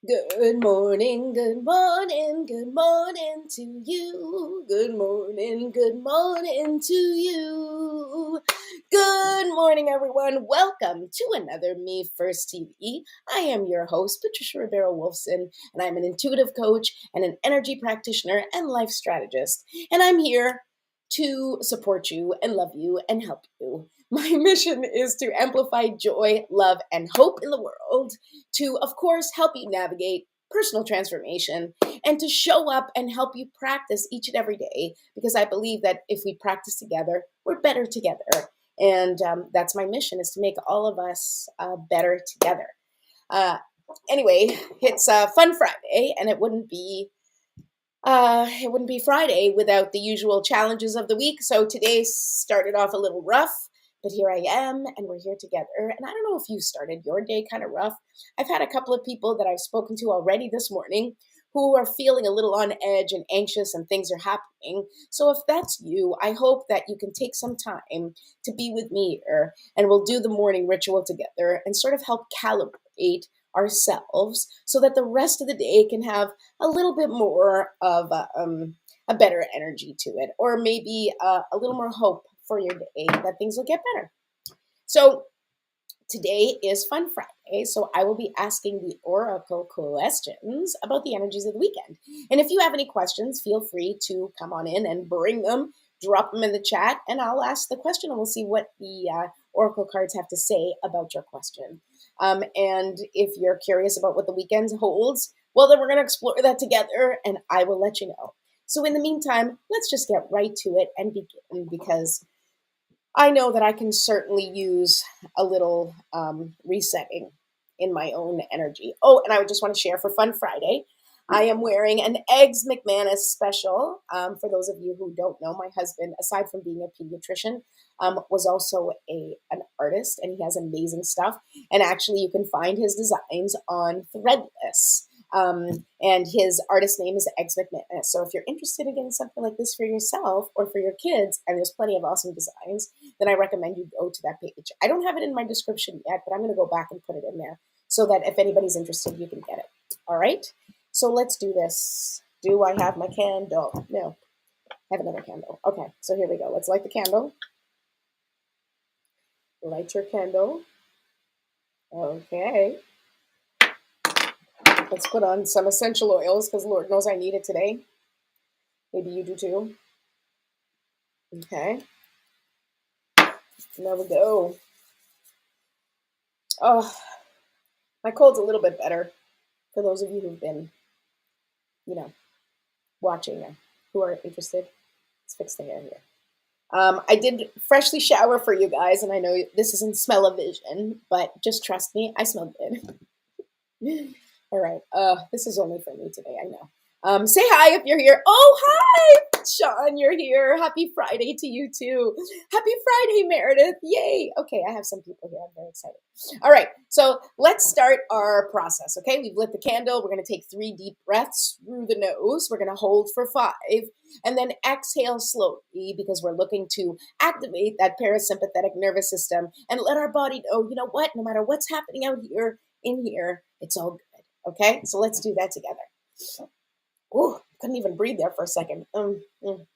Good morning, good morning, good morning to you. Good morning to you. Good morning, everyone. Welcome to another Me First TV. I am your host, Patricia Rivera Wolfson, and I'm an intuitive coach and an energy practitioner and life strategist. And I'm here to support you and love you and help you. My mission is to amplify joy, love, and hope in the world, to, of course, help you navigate personal transformation and to show up and help you practice each and every day, because I believe that if we practice together, we're better together. And that's my mission, is to make all of us better together. Uh, anyway, it's Fun Friday, and it wouldn't be Friday without the usual challenges of the week. So today started off a little rough, but here I am, and we're here together. And I don't know if you started your day kind of rough. I've had a couple of people that I've spoken to already this morning who are feeling a little on edge and anxious, and things are happening. So if that's you, I hope that you can take some time to be with me here, and we'll do the morning ritual together and sort of help calibrate ourselves so that the rest of the day can have a little bit more of a better energy to it, or maybe a little more hope for your day that things will get better. So today is Fun Friday, so I will be asking the Oracle questions about the energies of the weekend. And if you have any questions, feel free to come on in and bring them, drop them in the chat, and I'll ask the question and we'll see what the Oracle cards have to say about your question. And if you're curious about what the weekend holds, well, then we're going to explore that together and I will let you know. So, in the meantime, let's just get right to it and begin, because I know that I can certainly use a little resetting in my own energy. Oh, and I would just want to share for Fun Friday, I am wearing an Eggs McManus special. For those of you who don't know, my husband, aside from being a pediatrician, was also an artist, and he has amazing stuff. And actually, you can find his designs on Threadless. And his artist name is Eggs McManus. So if you're interested in getting something like this for yourself or for your kids, and there's plenty of awesome designs, then I recommend you go to that page. I don't have it in my description yet, but I'm going to go back and put it in there so that if anybody's interested, you can get it. All right. So let's do this. Do I have my candle? No. I have another candle. Okay. So here we go. Let's light the candle. Light your candle. Okay. Let's put on some essential oils, because Lord knows I need it today. Maybe you do too. Okay. There we go. Oh, my cold's a little bit better. For those of you who've been, watching, who are interested, let's fix the hair here. I did freshly shower for you guys, and I know this isn't smell-o-vision, but just trust me, I smell good. All right. This is only for me today, I know. Say hi if you're here. Oh, hi, Sean, you're here. Happy Friday to you too. Happy Friday, Meredith. Yay. Okay, I have some people here. I'm very excited. All right, so let's start our process, okay? We've lit the candle. We're going to take 3 deep breaths through the nose. We're going to hold for 5, and then exhale slowly, because we're looking to activate that parasympathetic nervous system and let our body know, you know what, no matter what's happening out here, in here, it's all good, okay? So let's do that together. Ooh, couldn't even breathe there for a second.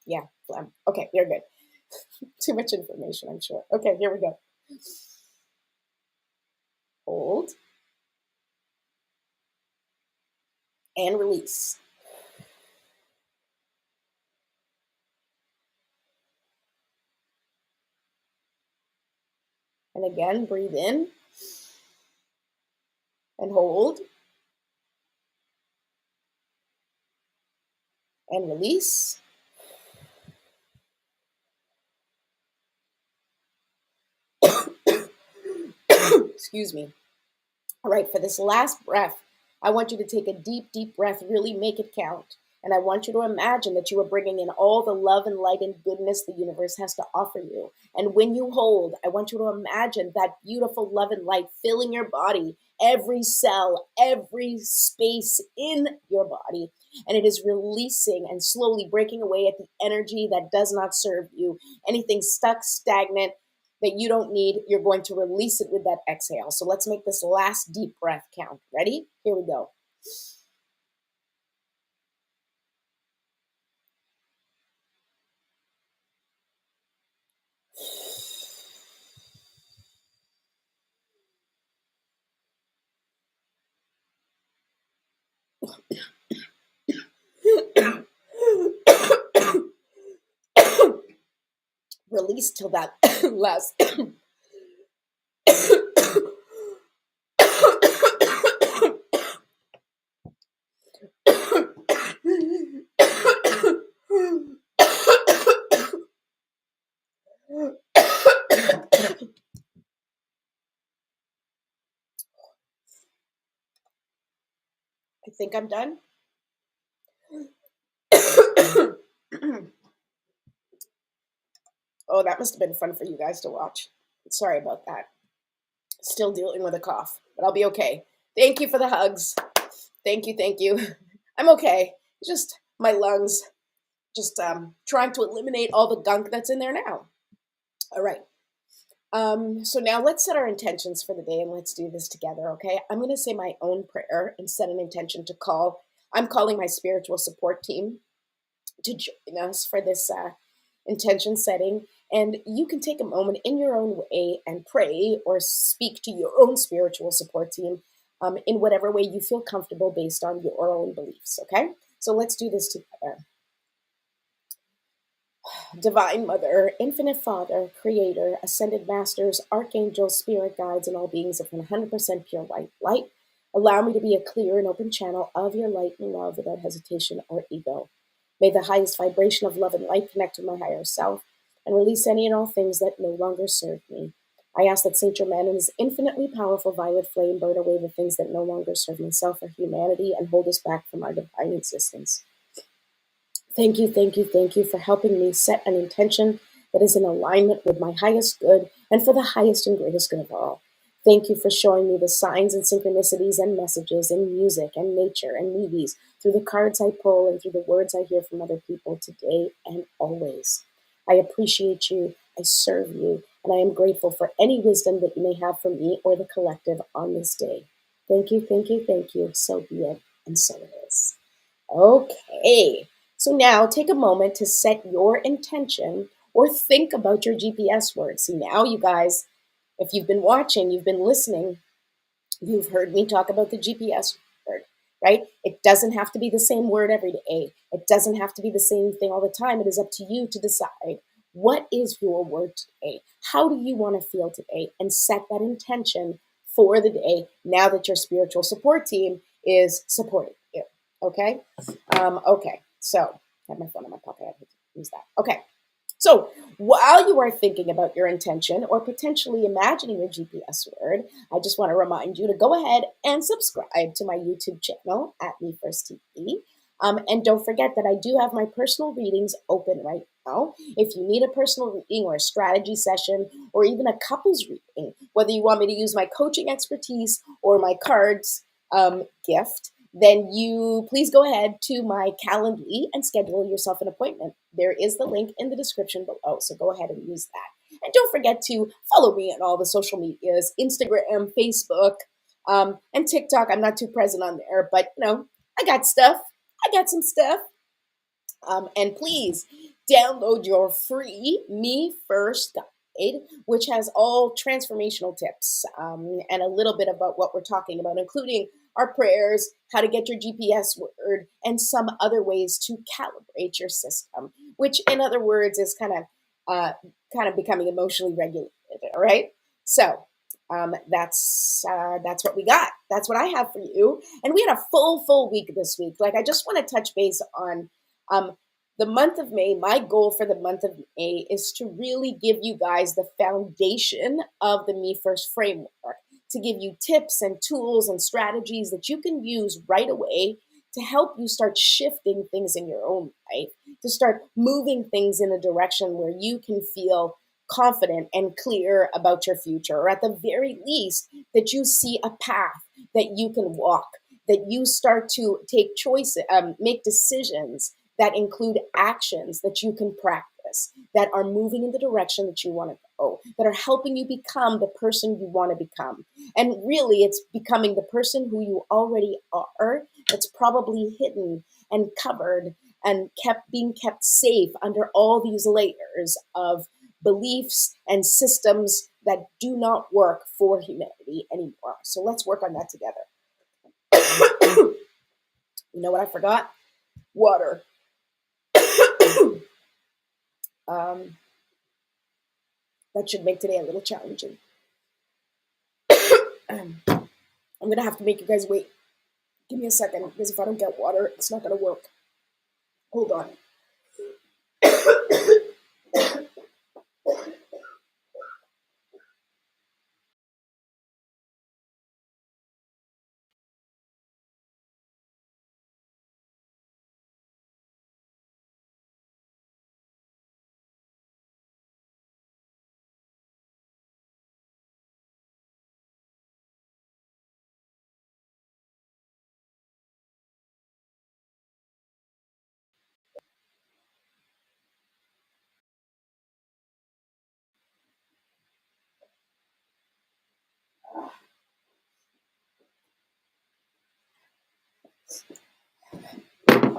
Yeah, phlegm. Okay, you're good. Too much information, I'm sure. Okay, here we go. Hold and release. And again, breathe in and hold and release. Excuse me. All right, for this last breath, I want you to take a deep, deep breath, really make it count. And I want you to imagine that you are bringing in all the love and light and goodness the universe has to offer you. And when you hold, I want you to imagine that beautiful love and light filling your body, every cell, every space in your body. And it is releasing and slowly breaking away at the energy that does not serve you. Anything stuck, stagnant, that you don't need, you're going to release it with that exhale. So let's make this last deep breath count. Ready? Here we go. Release till that last. I think I'm done. Oh, that must have been fun for you guys to watch. Sorry about that. Still dealing with a cough, but I'll be okay. Thank you for the hugs. Thank you, thank you. I'm okay. Just my lungs, just trying to eliminate all the gunk that's in there now. All right. So now let's set our intentions for the day and let's do this together, okay? I'm going to say my own prayer and set an intention to call. I'm calling my spiritual support team to join us for this intention setting. And you can take a moment in your own way and pray or speak to your own spiritual support team in whatever way you feel comfortable based on your own beliefs, okay? So let's do this together. Divine Mother, Infinite Father, Creator, Ascended Masters, Archangels, Spirit Guides, and all beings of 100% pure white light, allow me to be a clear and open channel of your light and love without hesitation or ego. May the highest vibration of love and light connect with my higher self and release any and all things that no longer serve me. I ask that Saint Germain and his infinitely powerful violet flame burn away the things that no longer serve myself or humanity and hold us back from our divine existence. Thank you, thank you, thank you for helping me set an intention that is in alignment with my highest good and for the highest and greatest good of all. Thank you for showing me the signs and synchronicities and messages in music and nature and movies, through the cards I pull and through the words I hear from other people today and always. I appreciate you, I serve you, and I am grateful for any wisdom that you may have for me or the collective on this day. Thank you, thank you, thank you. So be it, and so it is. Okay. So now take a moment to set your intention or think about your GPS word. See, now you guys, if you've been watching, you've been listening, you've heard me talk about the GPS word, right? It doesn't have to be the same word every day. It doesn't have to be the same thing all the time. It is up to you to decide what is your word today? How do you want to feel today? And set that intention for the day now that your spiritual support team is supporting you. Okay? Okay. So I have my phone in my pocket. I have to use that. Okay. So while you are thinking about your intention or potentially imagining your GPS word, I just want to remind you to go ahead and subscribe to my YouTube channel at Me First TV. And don't forget that I do have my personal readings open right now. If you need a personal reading or a strategy session or even a couples reading, whether you want me to use my coaching expertise or my cards gift, then you please go ahead to my Calendly and schedule yourself an appointment. There is the link in the description below, so go ahead and use that. And don't forget to follow me on all the social medias, Instagram, Facebook, and TikTok. I'm not too present on there, but I got stuff. I got some stuff. And please download your free Me First guide, which has all transformational tips and a little bit about what we're talking about, including our prayers, how to get your GPS word, and some other ways to calibrate your system, which, in other words, is kind of becoming emotionally regulated. All right, so that's what we got. That's what I have for you. And we had a full week this week. Like, I just want to touch base on the month of May. My goal for the month of May is to really give you guys the foundation of the Me First framework, to give you tips and tools and strategies that you can use right away to help you start shifting things in your own life, to start moving things in a direction where you can feel confident and clear about your future, or at the very least, that you see a path that you can walk, that you start to take choices, make decisions that include actions that you can practice, that are moving in the direction that you want to go, that are helping you become the person you want to become. And really, it's becoming the person who you already are It's probably hidden and covered and being kept safe under all these layers of beliefs and systems that do not work for humanity anymore. So let's work on that together. You know what I forgot? Water. um, that should make today a little challenging. I'm gonna have to make you guys wait. Give me a second, because if I don't get water, it's not gonna work. Hold on.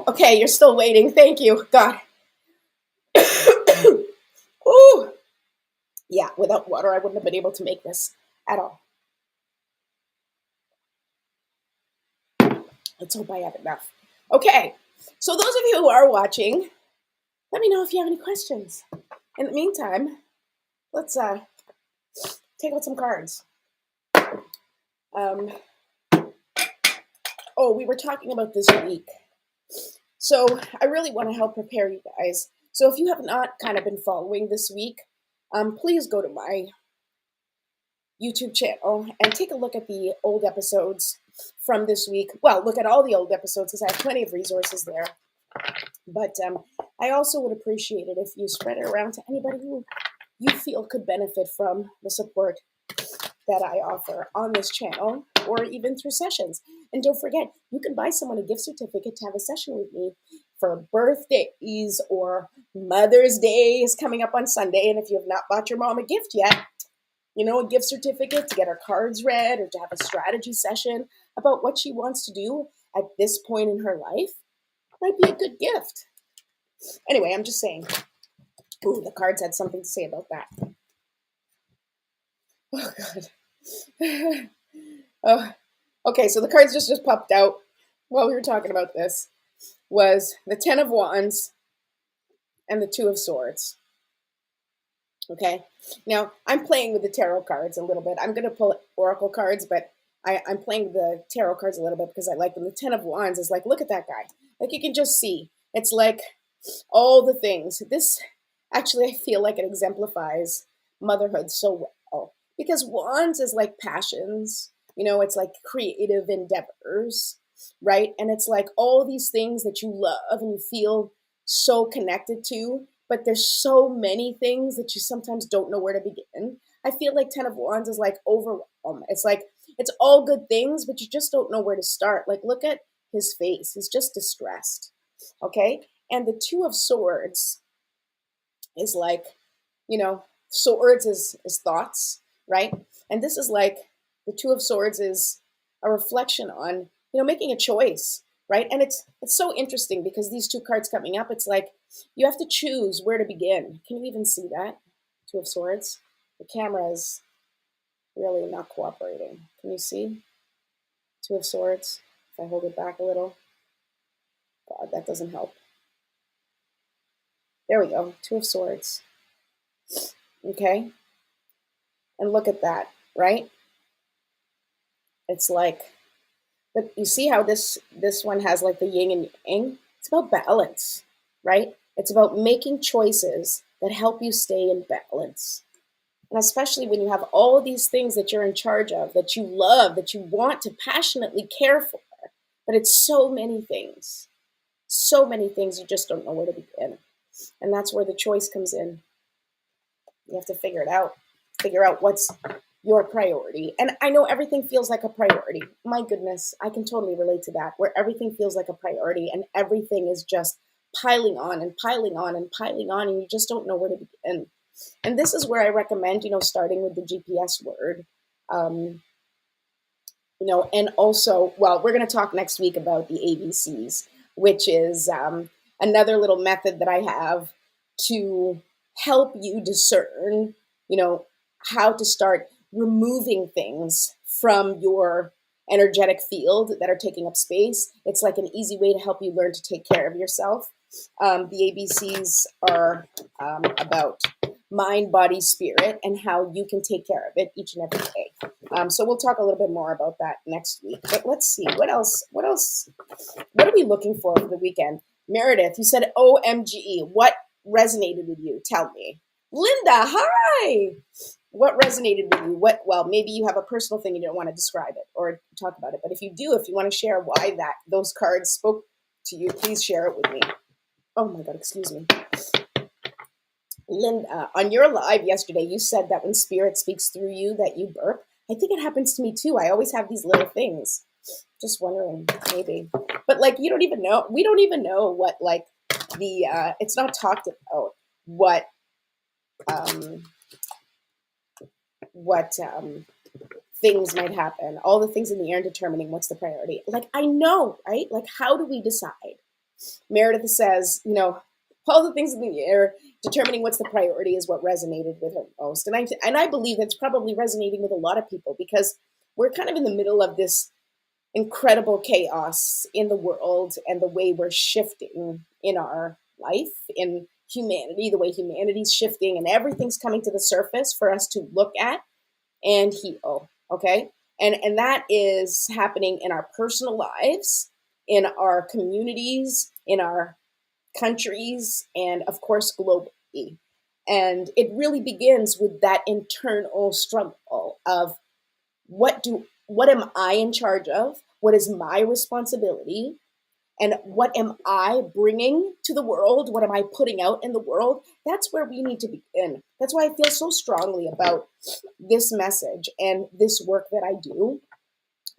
Okay, you're still waiting. Thank you. God. Ooh. Yeah, without water, I wouldn't have been able to make this at all. Let's hope I have enough. Okay, so those of you who are watching, let me know if you have any questions. In the meantime, let's take out some cards. Oh, we were talking about this week. So I really want to help prepare you guys. So if you have not kind of been following this week, please go to my YouTube channel and take a look at the old episodes from this week. Well, look at all the old episodes because I have plenty of resources there. But I also would appreciate it if you spread it around to anybody who you feel could benefit from the support that I offer on this channel or even through sessions. And don't forget, you can buy someone a gift certificate to have a session with me for birthdays or Mother's Day is coming up on Sunday. And if you have not bought your mom a gift yet, you know, a gift certificate to get her cards read or to have a strategy session about what she wants to do at this point in her life might be a good gift. Anyway, I'm just saying. Ooh, the cards had something to say about that. Oh, God. Oh, okay, so the cards just popped out while we were talking about this was the Ten of Wands and the Two of Swords. Okay, now I'm playing with the tarot cards a little bit. I'm going to pull oracle cards, but I'm playing with the tarot cards a little bit because I like them. The Ten of Wands is like, look at that guy. Like you can just see. It's like all the things. This actually, I feel like it exemplifies motherhood so well because Wands is like passions. You know, it's like creative endeavors, right? And it's like all these things that you love and you feel so connected to, but there's so many things that you sometimes don't know where to begin. I feel like Ten of Wands is like overwhelm. It's like it's all good things, but you just don't know where to start. Like look at his face. He's just distressed. Okay? And the Two of Swords is like, you know, swords is thoughts, right? And this is like the Two of Swords is a reflection on, you know, making a choice, right? And it's so interesting because these two cards coming up, it's like you have to choose where to begin. Can you even see that? Two of Swords. The camera is really not cooperating. Can you see? Two of Swords. If I hold it back a little. God, that doesn't help. There we go. Two of Swords. Okay? And look at that, right? It's like, but you see how this one has like the yin and yang? It's about balance, right? It's about making choices that help you stay in balance. And especially when you have all these things that you're in charge of, that you love, that you want to passionately care for, but it's so many things you just don't know where to begin. And that's where the choice comes in. You have to figure out what's your priority. And I know everything feels like a priority. My goodness, I can totally relate to that, where everything feels like a priority and everything is just piling on and piling on and piling on, and you just don't know where to begin. And this is where I recommend, you know, starting with the GPS word. And also, well, we're going to talk next week about the ABCs, which is another little method that I have to help you discern, you know, how to start removing things from your energetic field that are taking up space. It's like an easy way to help you learn to take care of yourself. The ABCs are about mind, body, spirit, and how you can take care of it each and every day. So we'll talk a little bit more about that next week. But let's see, what else? What are we looking for the weekend? Meredith, you said OMG. What resonated with you? Tell me. Linda, hi. What resonated with you? Well, maybe you have a personal thing you don't want to describe it or talk about it. But if you do, if you want to share why those cards spoke to you, please share it with me. Oh my God, excuse me. Linda, on your live yesterday, you said that when spirit speaks through you, that you burp. I think it happens to me too. I always have these little things. Just wondering, maybe. But like, you don't even know. We don't even know what like it's not talked about what things might happen. All the things in the air and determining what's the priority. Like, I know, right? Like, how do we decide? Meredith says, all the things in the air, determining what's the priority is what resonated with her most. And I believe that's probably resonating with a lot of people because we're kind of in the middle of this incredible chaos in the world and the way we're shifting in our life, in humanity, the way humanity's shifting and everything's coming to the surface for us to look at and heal, okay? And that is happening in our personal lives, in our communities, in our countries, and of course, globally. And it really begins with that internal struggle of what am I in charge of? What is my responsibility? And what am I bringing to the world? What am I putting out in the world? That's where we need to begin. That's why I feel so strongly about this message and this work that I do,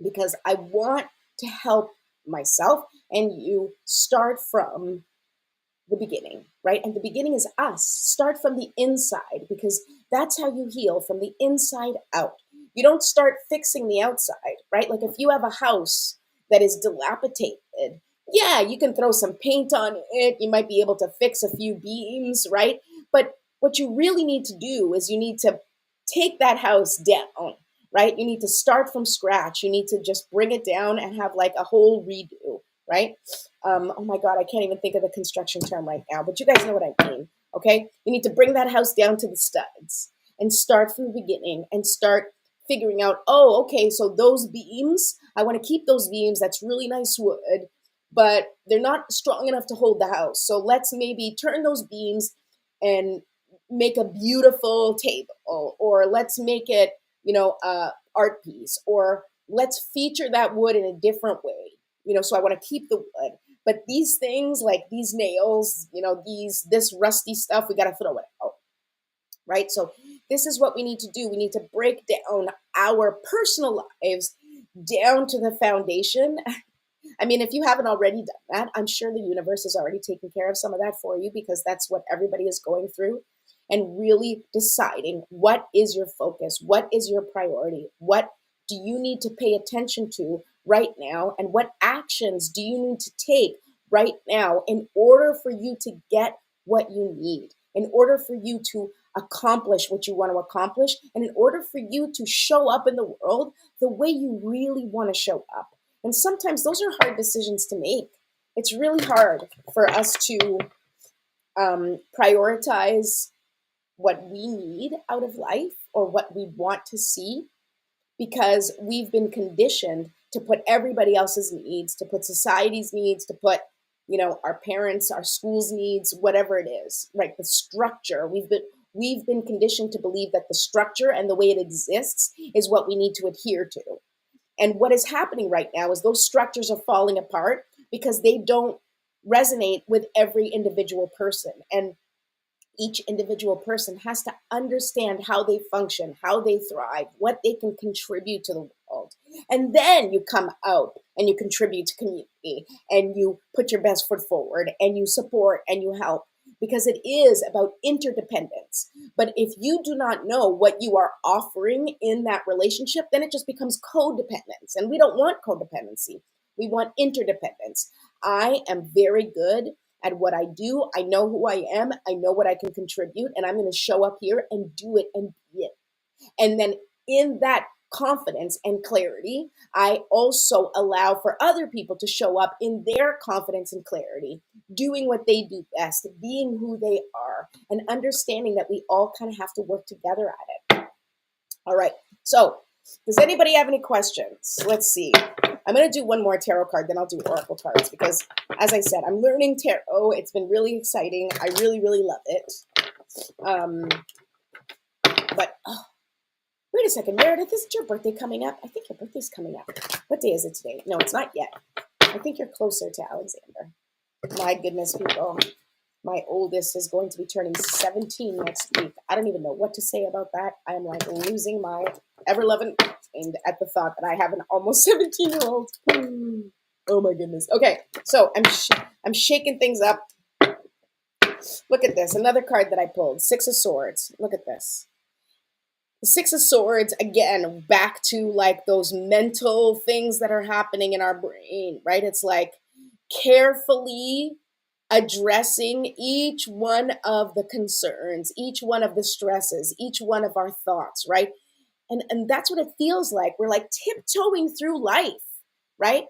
because I want to help myself and you start from the beginning, right? And the beginning is us. Start from the inside because that's how you heal, from the inside out. You don't start fixing the outside, right? Like if you have a house that is dilapidated, yeah, you can throw some paint on it. You might be able to fix a few beams, right? But what you really need to do is you need to take that house down, right? You need to start from scratch. You need to just bring it down and have like a whole redo, right? Oh my God, I can't even think of the construction term right now, but you guys know what I mean, okay? You need to bring that house down to the studs and start from the beginning and start figuring out, oh, okay, so those beams, I want to keep those beams. That's really nice wood, but they're not strong enough to hold the house. So let's maybe turn those beams and make a beautiful table, or let's make it, art piece, or let's feature that wood in a different way. So I want to keep the wood, but these things like these nails, this rusty stuff, we got to throw it out, right? So this is what we need to do. We need to break down our personal lives down to the foundation. I mean, if you haven't already done that, I'm sure the universe is already taking care of some of that for you because that's what everybody is going through. And really deciding what is your focus, what is your priority, what do you need to pay attention to right now, and what actions do you need to take right now in order for you to get what you need, in order for you to accomplish what you want to accomplish, and in order for you to show up in the world the way you really want to show up. And sometimes those are hard decisions to make. It's really hard for us to prioritize what we need out of life or what we want to see because we've been conditioned to put everybody else's needs, to put society's needs, to put, our parents, our school's needs, whatever it is, right? The structure. We've been conditioned to believe that the structure and the way it exists is what we need to adhere to. And what is happening right now is those structures are falling apart because they don't resonate with every individual person. And each individual person has to understand how they function, how they thrive, what they can contribute to the world. And then you come out and you contribute to community and you put your best foot forward and you support and you help because it is about interdependence. But if you do not know what you are offering in that relationship, then it just becomes codependence. And we don't want codependency. We want interdependence. I am very good at what I do. I know who I am. I know what I can contribute, and I'm going to show up here and do it and be it. And then in that confidence and clarity, I also allow for other people to show up in their confidence and clarity, doing what they do best, being who they are, and understanding that we all kind of have to work together at it. All right. So, does anybody have any questions? Let's see. I'm going to do one more tarot card, then I'll do oracle cards because, as I said, I'm learning tarot. It's been really exciting. I really, really love it. Wait a second, Meredith, isn't your birthday coming up? I think your birthday's coming up. What day is it today? No, it's not yet. I think you're closer to Alexander. My goodness, people. My oldest is going to be turning 17 next week. I don't even know what to say about that. I'm like losing my ever-loving mind at the thought that I have an almost 17-year-old. Oh my goodness. Okay, so I'm shaking things up. Look at this, another card that I pulled, Six of Swords. Look at this. The Six of Swords, again, back to like those mental things that are happening in our brain, right? It's like carefully addressing each one of the concerns, each one of the stresses, each one of our thoughts, right? And that's what it feels like. We're like tiptoeing through life, right?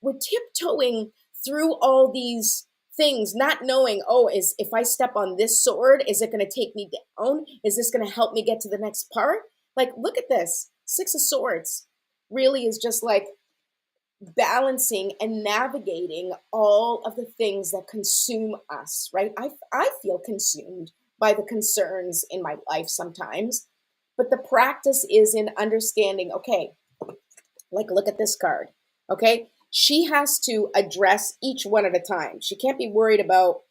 We're tiptoeing through all these things, not knowing, if I step on this sword, is it going to take me down? Is this going to help me get to the next part? Like, look at this. Six of Swords really is just like balancing and navigating all of the things that consume us, right? I feel consumed by the concerns in my life sometimes, but the practice is in understanding, okay, like look at this card, okay? She has to address each one at a time. She can't be worried about,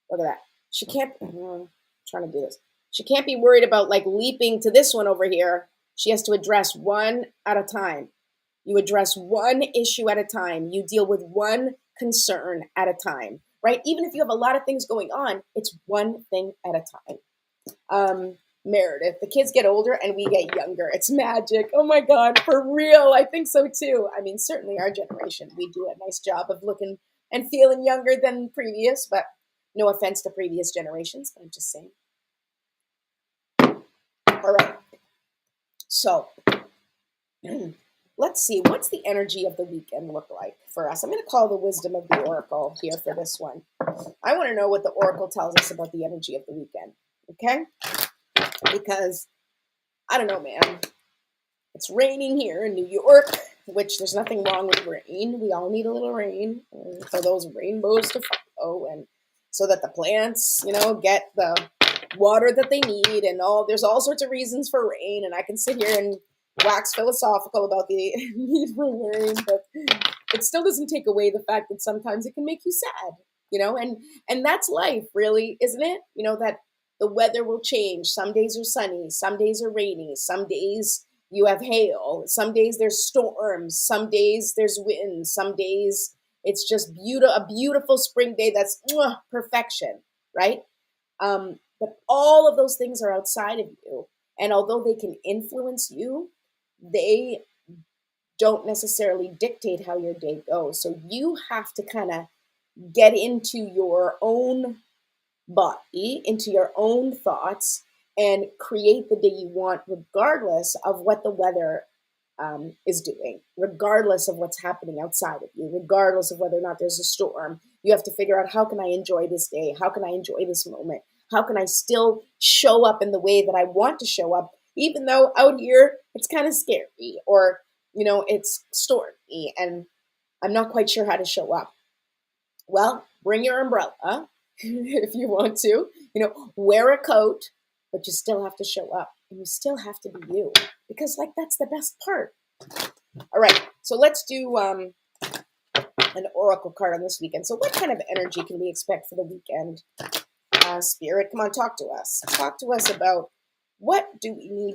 look at that. She can't, I'm trying to do this. She can't be worried about like leaping to this one over here. She has to address one at a time. You address one issue at a time. You deal with one concern at a time, right? Even if you have a lot of things going on, it's one thing at a time. Meredith, the kids get older and we get younger. It's magic. Oh my God, for real. I think so too. I mean, certainly our generation, we do a nice job of looking and feeling younger than previous, but no offense to previous generations, but I'm just saying. All right. So let's see, what's the energy of the weekend look like for us? I'm going to call the wisdom of the oracle here for this one. I want to know what the oracle tells us about the energy of the weekend, okay? Because, I don't know, man. It's raining here in New York, which there's nothing wrong with rain. We all need a little rain for those rainbows to follow, and so that the plants, get the water that they need, and there's all sorts of reasons for rain, and I can sit here and wax philosophical about the need for rain, but it still doesn't take away the fact that sometimes it can make you sad, and that's life, really, isn't it? That the weather will change. Some days are sunny, some days are rainy, some days you have hail, some days there's storms, some days there's wind, some days it's just a beautiful spring day that's perfection, right? But all of those things are outside of you, and although they can influence you, they don't necessarily dictate how your day goes. So you have to kind of get into your own body, into your own thoughts, and create the day you want, regardless of what the weather is doing, regardless of what's happening outside of you, regardless of whether or not there's a storm. You have to figure out, how can I enjoy this day? How can I enjoy this moment? How can I still show up in the way that I want to show up, even though out here it's kind of scary, or it's stormy and I'm not quite sure how to show up? Well, bring your umbrella if you want to, wear a coat, but you still have to show up, and you still have to be you, because that's the best part. All right, so let's do an oracle card on this weekend. So what kind of energy can we expect for the weekend? Spirit, come on, talk to us. Talk to us about what can we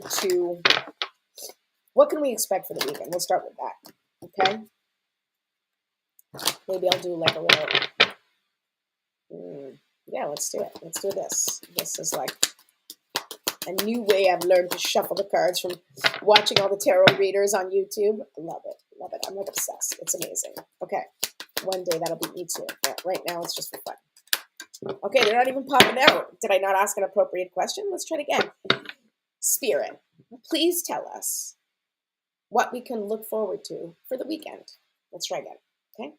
expect for the weekend? We'll start with that, okay? Maybe I'll do like a little, Yeah, let's do it. Let's do this. This is like a new way I've learned to shuffle the cards from watching all the tarot readers on YouTube. Love it. Love it. I'm like obsessed. It's amazing. Okay. One day that'll be me too. But right now it's just for fun. Okay, they're not even popping out. Did I not ask an appropriate question? Let's try it again. Spirit, please tell us what we can look forward to for the weekend. Let's try again. Okay.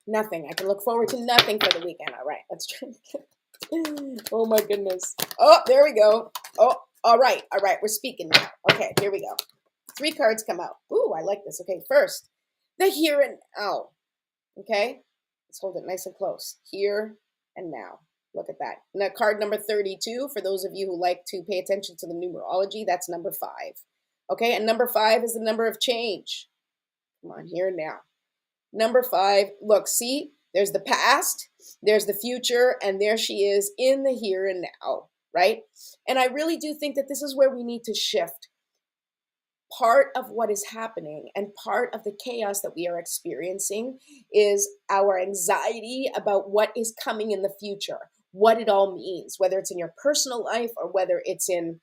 Nothing. I can look forward to nothing for the weekend. All right, let's try again. Oh my goodness. Oh, there we go. Oh, all right. All right, we're speaking now. Okay, here we go. 3 cards come out. Ooh, I like this. Okay, first, the here and now. Okay, let's hold it nice and close. Here and now. Look at that. Now, card number 32, for those of you who like to pay attention to the numerology, that's number 5. Okay, and number 5 is the number of change. Come on, here and now. Number 5, look, see, there's the past, there's the future, and there she is in the here and now, right? And I really do think that this is where we need to shift. Part of what is happening and part of the chaos that we are experiencing is our anxiety about what is coming in the future, what it all means, whether it's in your personal life or whether it's in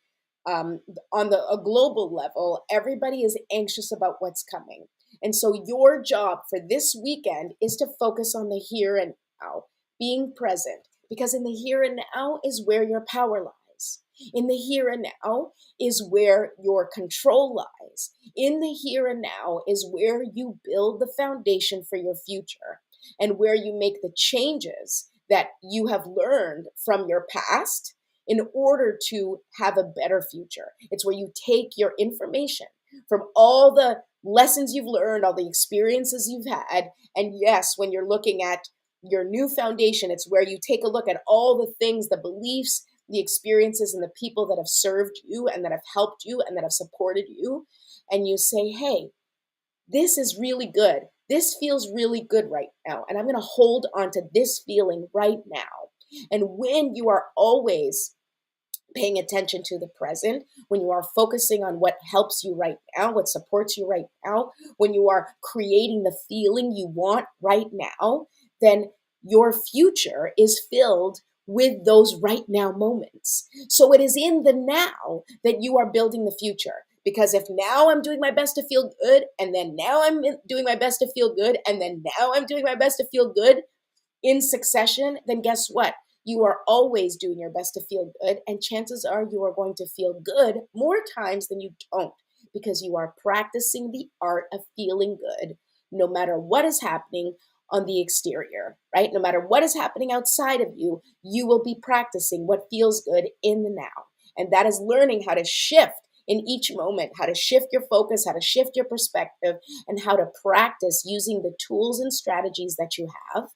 on a global level. Everybody is anxious about what's coming. And so your job for this weekend is to focus on the here and now, being present, because in the here and now is where your power lies. In the here and now is where your control lies. In the here and now is where you build the foundation for your future and where you make the changes that you have learned from your past in order to have a better future. It's where you take your information from all the lessons you've learned, all the experiences you've had. And yes, when you're looking at your new foundation, it's where you take a look at all the things, the beliefs, the experiences, and the people that have served you and that have helped you and that have supported you. And you say, hey, this is really good. This feels really good right now. And I'm going to hold on to this feeling right now. And when you are always paying attention to the present, when you are focusing on what helps you right now, what supports you right now, when you are creating the feeling you want right now, then your future is filled with those right now moments. So it is in the now that you are building the future. Because if now I'm doing my best to feel good, and then now I'm doing my best to feel good, and then now I'm doing my best to feel good in succession, then guess what? You are always doing your best to feel good, and chances are you are going to feel good more times than you don't, because you are practicing the art of feeling good no matter what is happening on the exterior, right? No matter what is happening outside of you, you will be practicing what feels good in the now. And that is learning how to shift in each moment, how to shift your focus, how to shift your perspective, and how to practice using the tools and strategies that you have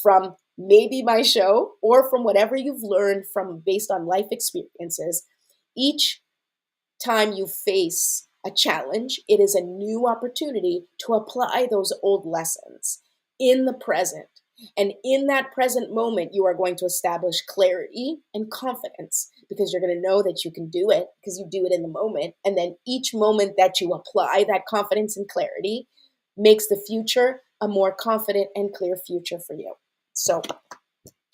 from maybe my show or from whatever you've learned from based on life experiences. Each time you face a challenge, it is a new opportunity to apply those old lessons in the present. And in that present moment, you are going to establish clarity and confidence, because you're going to know that you can do it because you do it in the moment. And then each moment that you apply that confidence and clarity makes the future a more confident and clear future for you. So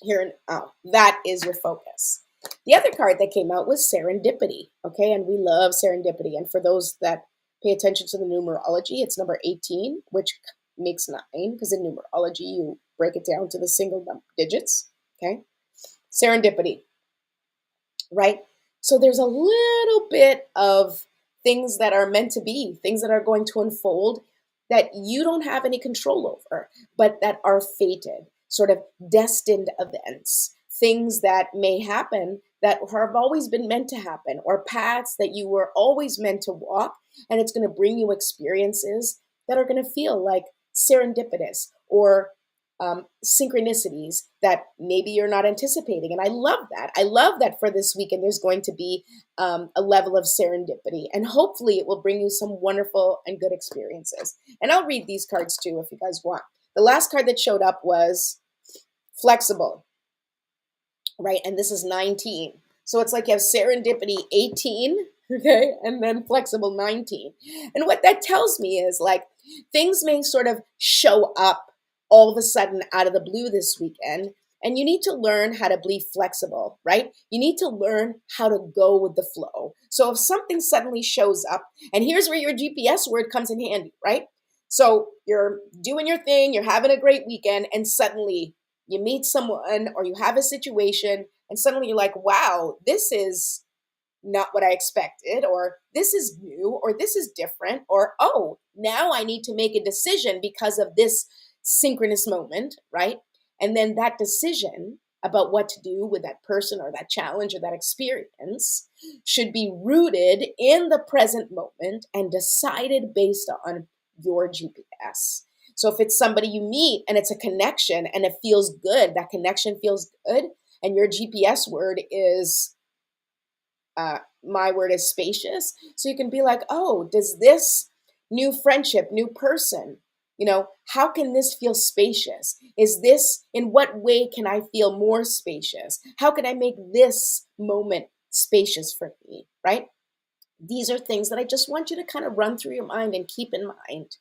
here and that is your focus. The other card that came out was serendipity. Okay, and we love serendipity. And for those that pay attention to the numerology, it's number 18, which makes 9, because in numerology you break it down to the single digits. Okay, serendipity, right? So there's a little bit of things that are meant to be, things that are going to unfold that you don't have any control over, but that are fated, sort of destined events, things that may happen that have always been meant to happen, or paths that you were always meant to walk. And it's going to bring you experiences that are going to feel like serendipitous or synchronicities that maybe you're not anticipating. And I love that. I love that for this weekend, there's going to be a level of serendipity, and hopefully it will bring you some wonderful and good experiences. And I'll read these cards too, if you guys want. The last card that showed up was flexible, right? And this is 19. So it's like you have serendipity 18, Okay, and then flexible 19. And what that tells me is like things may sort of show up all of a sudden out of the blue this weekend, and you need to learn how to be flexible, right? You need to learn how to go with the flow. So if something suddenly shows up, and here's where your GPS word comes in handy, right? So you're doing your thing, you're having a great weekend, and suddenly you meet someone or you have a situation, and suddenly you're like, wow, this is not what I expected, or this is new, or this is different, or oh, now I need to make a decision because of this synchronous moment, right? And then that decision about what to do with that person or that challenge or that experience should be rooted in the present moment and decided based on your GPS. So if it's somebody you meet and it's a connection and it feels good, that connection feels good, and your GPS word is my word is spacious. So you can be like, oh, does this new friendship, new person, how can this feel spacious? Is this, in what way can I feel more spacious? How can I make this moment spacious for me, right? These are things that I just want you to kind of run through your mind and keep in mind.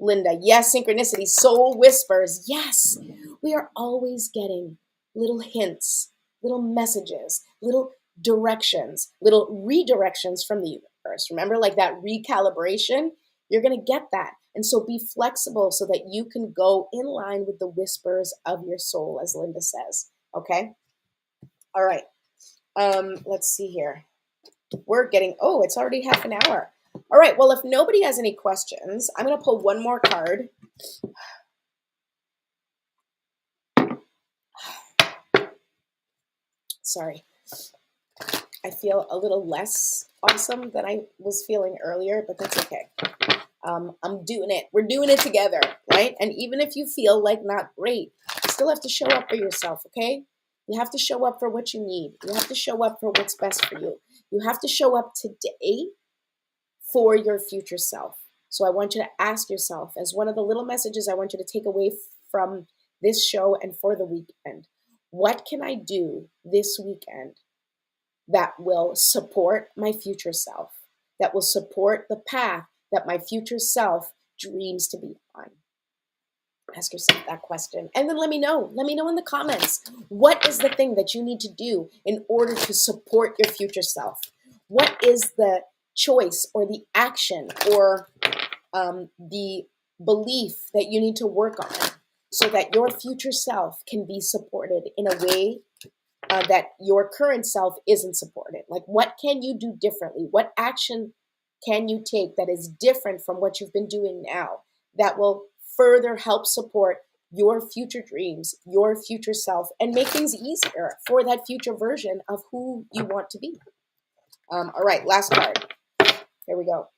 Linda, yes, synchronicity, soul whispers. Yes, we are always getting little hints, little messages, little directions, little redirections from the universe. Remember, like that recalibration? You're going to get that. And so be flexible so that you can go in line with the whispers of your soul, as Linda says. Okay? All right. Let's see here. We're getting, oh, it's already half an hour. All right, well, if nobody has any questions, I'm going to pull one more card. Sorry. I feel a little less awesome than I was feeling earlier, but that's okay. I'm doing it. We're doing it together, right? And even if you feel like not great, you still have to show up for yourself, okay? You have to show up for what you need. You have to show up for what's best for you. You have to show up today for your future self. So I want you to ask yourself, as one of the little messages I want you to take away from this show and for the weekend, what can I do this weekend that will support my future self, that will support the path that my future self dreams to be on? Ask yourself that question. And then let me know. Let me know in the comments. What is the thing that you need to do in order to support your future self? What is the choice or the action or the belief that you need to work on so that your future self can be supported in a way that your current self isn't supported? Like, what can you do differently? What action can you take that is different from what you've been doing now that will further help support your future dreams, your future self, and make things easier for that future version of who you want to be? All right, last card. Here we go.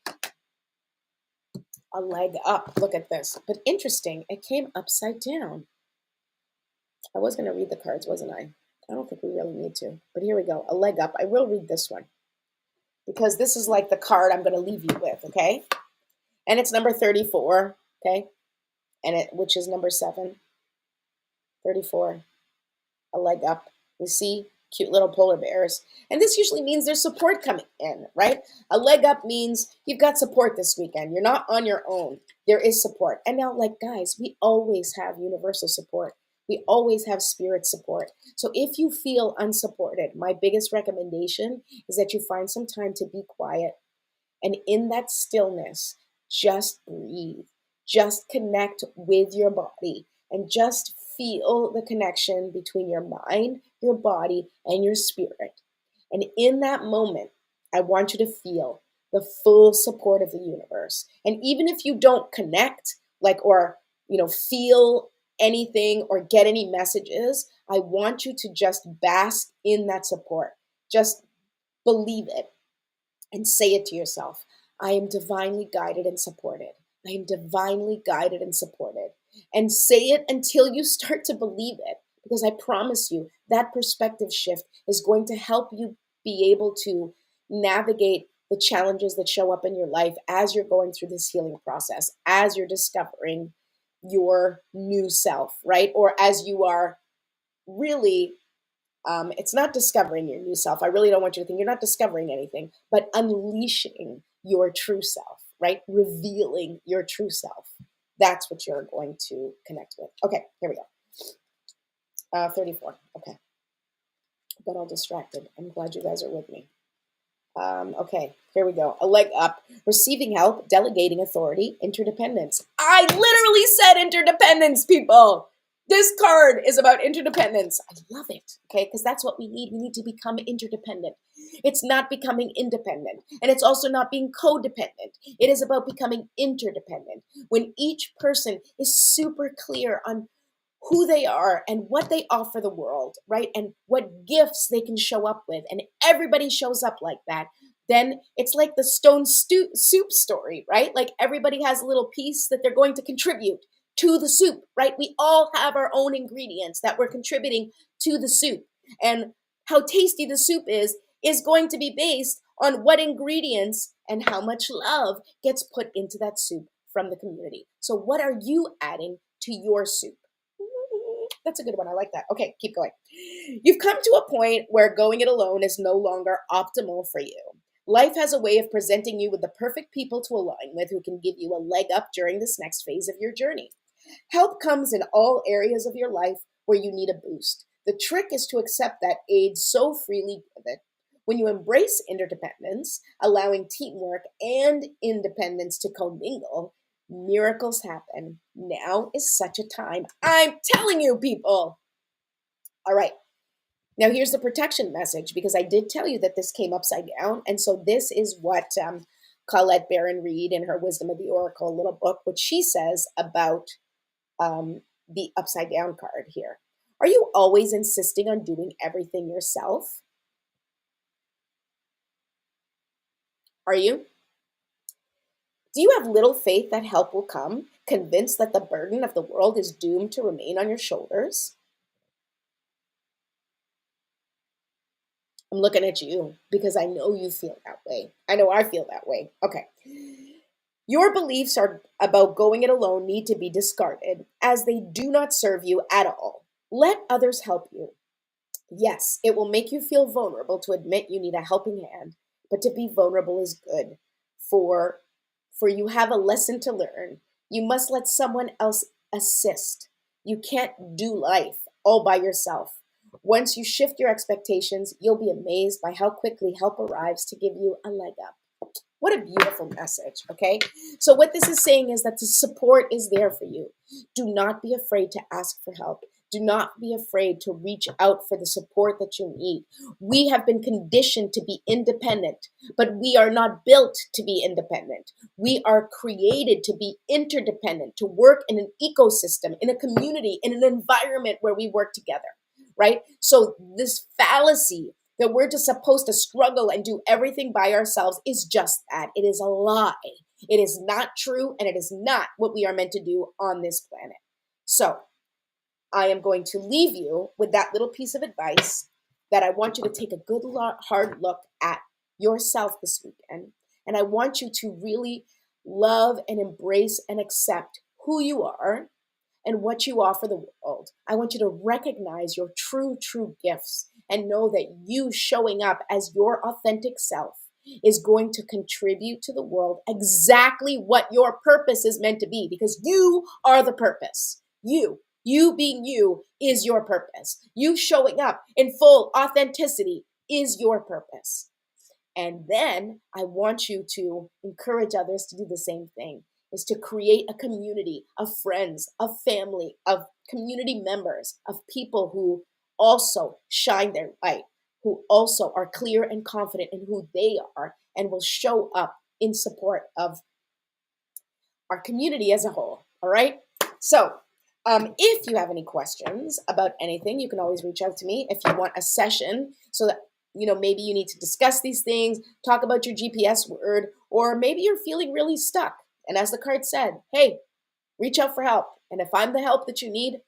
A leg up. Look at this. But interesting, it came upside down. I was going to read the cards, wasn't I? I don't think we really need to. But here we go. A leg up. I will read this one because this is like the card I'm going to leave you with, okay? And it's number 34, okay? And which is number 7. 34. A leg up. You see? Cute little polar bears. And this usually means there's support coming in, right? A leg up means you've got support this weekend. You're not on your own. There is support. And now, like, guys, we always have universal support. We always have spirit support. So if you feel unsupported, my biggest recommendation is that you find some time to be quiet. And in that stillness, just breathe. Just connect with your body and just feel the connection between your mind, your body, and your spirit. And in that moment, I want you to feel the full support of the universe. And even if you don't connect, like, or, feel anything or get any messages, I want you to just bask in that support. Just believe it and say it to yourself. I am divinely guided and supported. I am divinely guided and supported. And say it until you start to believe it, because I promise you that perspective shift is going to help you be able to navigate the challenges that show up in your life as you're going through this healing process, as you're discovering your new self, right? Or as you are really It's not discovering your new self. I really don't want you to think you're not discovering anything, but unleashing your true self, right? Revealing your true self. That's what you're going to connect with. Okay, here we go. 34. Okay. Got all distracted. I'm glad you guys are with me. Okay, here we go. A leg up. Receiving help, delegating authority, interdependence. I literally said interdependence, people. This card is about interdependence. I love it, okay? Because that's what we need. We need to become interdependent. It's not becoming independent. And it's also not being codependent. It is about becoming interdependent. When each person is super clear on who they are and what they offer the world, right? And what gifts they can show up with. And everybody shows up like that. Then it's like the stone soup story, right? Like everybody has a little piece that they're going to contribute to the soup, right? We all have our own ingredients that we're contributing to the soup. And how tasty the soup is going to be based on what ingredients and how much love gets put into that soup from the community. So what are you adding to your soup? That's a good one. I like that. Okay, keep going. You've come to a point where going it alone is no longer optimal for you. Life has a way of presenting you with the perfect people to align with who can give you a leg up during this next phase of your journey. Help comes in all areas of your life where you need a boost. The trick is to accept that aid so freely given. When you embrace interdependence, allowing teamwork and independence to commingle, miracles happen. Now is such a time. I'm telling you, people. All right. Now here's the protection message, because I did tell you that this came upside down. And so this is what Colette Baron Reed in her Wisdom of the Oracle little book, what she says about the upside down card here. Are you always insisting on doing everything yourself? Are you? Do you have little faith that help will come, convinced that the burden of the world is doomed to remain on your shoulders? I'm looking at you because I know you feel that way. I know I feel that way. Okay. Your beliefs are about going it alone need to be discarded as they do not serve you at all. Let others help you. Yes, it will make you feel vulnerable to admit you need a helping hand, but to be vulnerable is good. For for you have a lesson to learn. You must let someone else assist. You can't do life all by yourself. Once you shift your expectations, you'll be amazed by how quickly help arrives to give you a leg up. What a beautiful message, okay? So what this is saying is that the support is there for you. Do not be afraid to ask for help. Do not be afraid to reach out for the support that you need. We have been conditioned to be independent, but we are not built to be independent. We are created to be interdependent, to work in an ecosystem, in a community, in an environment where we work together, right? So this fallacy that we're just supposed to struggle and do everything by ourselves is just that. It is a lie. It is not true, and it is not what we are meant to do on this planet. So I am going to leave you with that little piece of advice that I want you to take a good, hard look at yourself this weekend. And I want you to really love and embrace and accept who you are and what you offer the world. I want you to recognize your true gifts and know that you showing up as your authentic self is going to contribute to the world exactly what your purpose is meant to be, because you are the purpose. You being you is your purpose. You showing up in full authenticity is your purpose. And then I want you to encourage others to do the same thing, is to create a community of friends, of family, of community members, of people who also shine their light, who also are clear and confident in who they are and will show up in support of our community as a whole. All right. So if you have any questions about anything, you can always reach out to me. If you want a session so that, maybe you need to discuss these things, talk about your GPS word, or maybe you're feeling really stuck. And as the card said, hey, reach out for help. And if I'm the help that you need,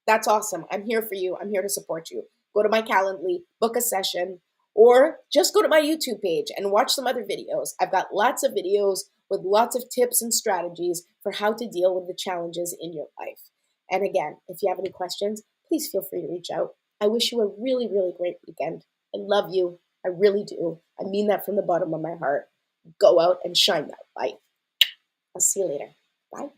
that's awesome. I'm here for you. I'm here to support you. Go to my Calendly, book a session, or just go to my YouTube page and watch some other videos. I've got lots of videos with lots of tips and strategies for how to deal with the challenges in your life. And again, if you have any questions, please feel free to reach out. I wish you a really, really great weekend. I love you. I really do. I mean that from the bottom of my heart. Go out and shine that light. I'll see you later. Bye.